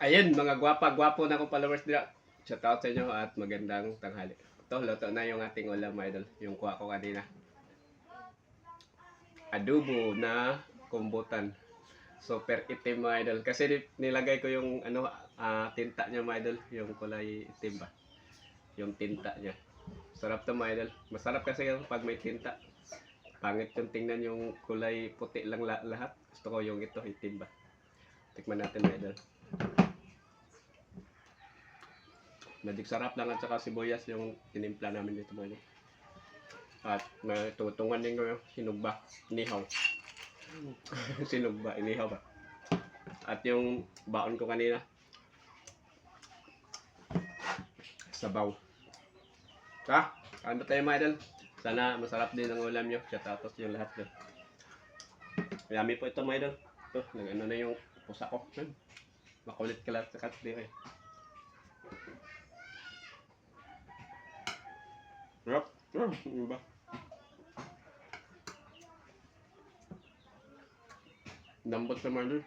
Ayun, mga gwapa-gwapo na akong followers dira. Shout out sa inyo at magandang tanghali. Ito, luto na yung ating ulam, idol. Yung kuha ko kanina. Adobo na kumbutan. Super itim, mga idol. Kasi nilagay ko yung tinta niya, mga idol. Yung kulay itim ba? Yung tinta niya. Sarap to, mga idol. Masarap kasi yung pag may tinta. Pangit yung tingnan yung kulay puti lang lahat. Gusto ko yung ito, itim ba? Tikman natin, mga idol. Magic sarap lang at saka sibuyas yung tinimpla namin dito, mga idol. At tutungan din ko yung sinugba, inihaw. Sinugba, inihaw ba? At yung baon ko kanina, sabaw. Ano tayo, mga idol? Sana masarap din ang ulam nyo. Shoutout yung lahat dyan. Yummy po ito, mga idol. Ito, nag-ano na yung pusa ko. Makulit ka lahat sa kat. Di kayo. Sarap. Ano ba? Lambot sa mga idol.